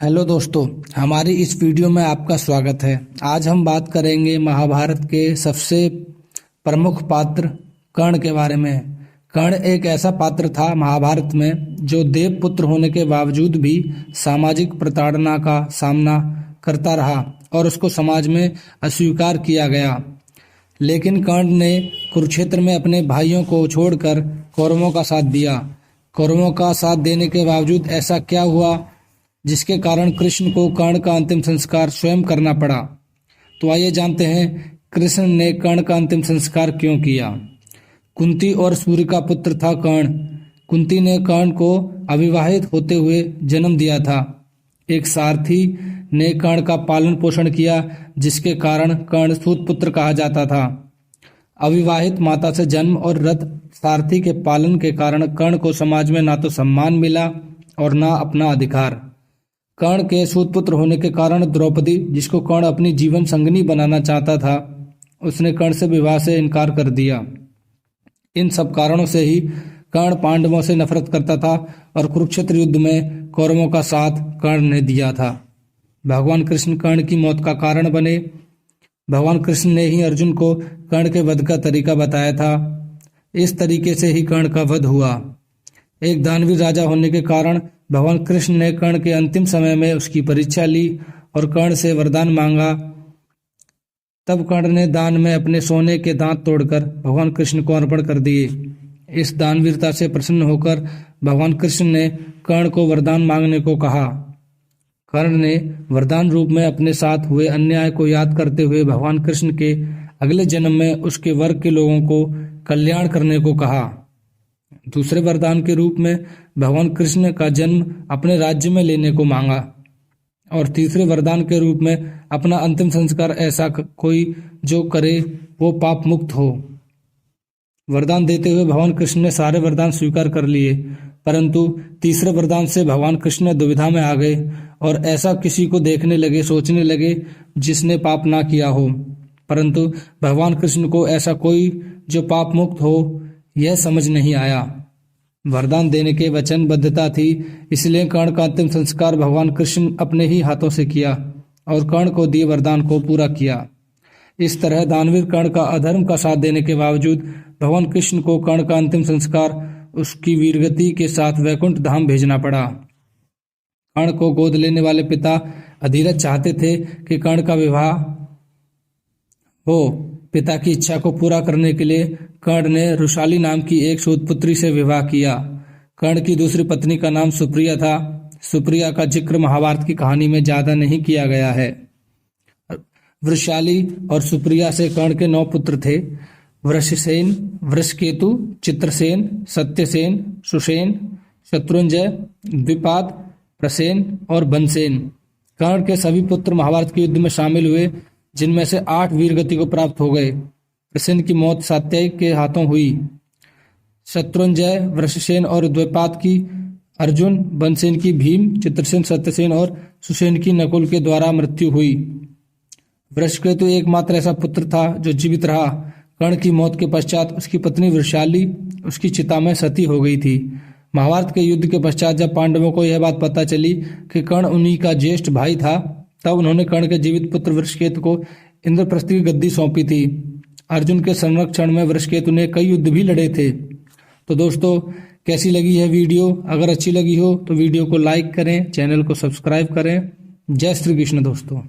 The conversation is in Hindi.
हेलो दोस्तों, हमारी इस वीडियो में आपका स्वागत है। आज हम बात करेंगे महाभारत के सबसे प्रमुख पात्र कर्ण के बारे में। कर्ण एक ऐसा पात्र था महाभारत में जो देवपुत्र होने के बावजूद भी सामाजिक प्रताड़ना का सामना करता रहा और उसको समाज में अस्वीकार किया गया। लेकिन कर्ण ने कुरुक्षेत्र में अपने भाइयों को छोड़कर कौरवों का साथ दिया। कौरवों का साथ देने के बावजूद ऐसा क्या हुआ जिसके कारण कृष्ण को कर्ण का अंतिम संस्कार स्वयं करना पड़ा। तो आइए जानते हैं कृष्ण ने कर्ण का अंतिम संस्कार क्यों किया। कुंती और सूर्य का पुत्र था कर्ण। कुंती ने कर्ण को अविवाहित होते हुए जन्म दिया था। एक सारथी ने कर्ण का पालन पोषण किया जिसके कारण कर्ण सूतपुत्र कहा जाता था। अविवाहित माता से जन्म और रथ सारथी के पालन के कारण कर्ण को समाज में ना तो सम्मान मिला और ना अपना अधिकार। कर्ण के सूतपुत्र होने के कारण द्रौपदी, जिसको कर्ण अपनी जीवन संगनी बनाना चाहता था, उसने कर्ण से विवाह से इनकार कर दिया। इन सब कारणों से ही कर्ण पांडवों से नफरत करता था और कुरुक्षेत्र युद्ध में कौरवों का साथ कर्ण ने दिया था। भगवान कृष्ण कर्ण की मौत का कारण बने। भगवान कृष्ण ने ही अर्जुन को कर्ण के वध का तरीका बताया था। इस तरीके से ही कर्ण का वध हुआ। एक दानवीर राजा होने के कारण भगवान कृष्ण ने कर्ण के अंतिम समय में उसकी परीक्षा ली और कर्ण से वरदान मांगा। तब कर्ण ने दान में अपने सोने के दांत तोड़कर भगवान कृष्ण को अर्पण कर दिए। इस दानवीरता से प्रसन्न होकर भगवान कृष्ण ने कर्ण को वरदान मांगने को कहा। कर्ण ने वरदान रूप में अपने साथ हुए अन्याय को याद करते हुए भगवान कृष्ण के अगले जन्म में उसके वर्ग के लोगों को कल्याण करने को कहा। दूसरे वरदान के रूप में भगवान कृष्ण का जन्म अपने राज्य में लेने को मांगा और तीसरे वरदान के रूप में अपना अंतिम संस्कार ऐसा कोई जो करे वो पाप मुक्त हो। वरदान देते हुए भगवान कृष्ण ने सारे वरदान स्वीकार कर लिए, परंतु तीसरे वरदान से भगवान कृष्ण दुविधा में आ गए और ऐसा किसी को देखने लगे, सोचने लगे जिसने पाप ना किया हो, परंतु भगवान कृष्ण को ऐसा कोई जो पाप मुक्त हो यह समझ नहीं आया। वरदान देने के वचनबद्धता थी, इसलिए कर्ण का अंतिम संस्कार भगवान कृष्ण अपने ही हाथों से किया और कर्ण को दिए वरदान को पूरा किया। इस तरह दानवीर कर्ण का अधर्म का साथ देने के बावजूद भगवान कृष्ण को कर्ण का अंतिम संस्कार उसकी वीरगति के साथ वैकुंठ धाम भेजना पड़ा। कर्ण को गोद लेने वाले पिता अधिरथ चाहते थे कि कर्ण का विवाह हो। पिता की इच्छा को पूरा करने के लिए कर्ण ने रुशाली नाम की एक सूतपुत्री से विवाह किया। कर्ण की दूसरी पत्नी का नाम सुप्रिया था। सुप्रिया का जिक्र महाभारत की कहानी में ज्यादा नहीं किया गया है। वृषाली और सुप्रिया से कर्ण के 9 पुत्र थे। वृषसेन, वृषकेतु, चित्रसेन, सत्यसेन, सुषेण, शत्रुंजय, द्विपाद, प्रसेन और बनसेन। कर्ण के सभी पुत्र महाभारत के युद्ध में शामिल हुए, जिनमें से 8 वीरगति को प्राप्त हो गए। प्रसेन की मौत सात्यकी के हाथों हुई। शत्रुंजय, वृषसेन और द्विपाद की अर्जुन, बनसेन की भीम, चित्रसेन, सत्यसेन और सुषेण की नकुल के द्वारा मृत्यु हुई। वृषकेतु एकमात्र ऐसा पुत्र था जो जीवित रहा। कर्ण की मौत के पश्चात उसकी पत्नी वृषाली उसकी चिता में सती हो गई थी। महाभारत के युद्ध के पश्चात जब पांडवों को यह बात पता चली कि कर्ण उन्हीं का ज्येष्ठ भाई था, तब उन्होंने कर्ण के जीवित पुत्र वृषकेतु को इंद्रप्रस्थ की गद्दी सौंपी थी। अर्जुन के संरक्षण में वृषकेतु ने कई युद्ध भी लड़े थे। तो दोस्तों, कैसी लगी है वीडियो? अगर अच्छी लगी हो तो वीडियो को लाइक करें, चैनल को सब्सक्राइब करें। जय श्री कृष्ण दोस्तों।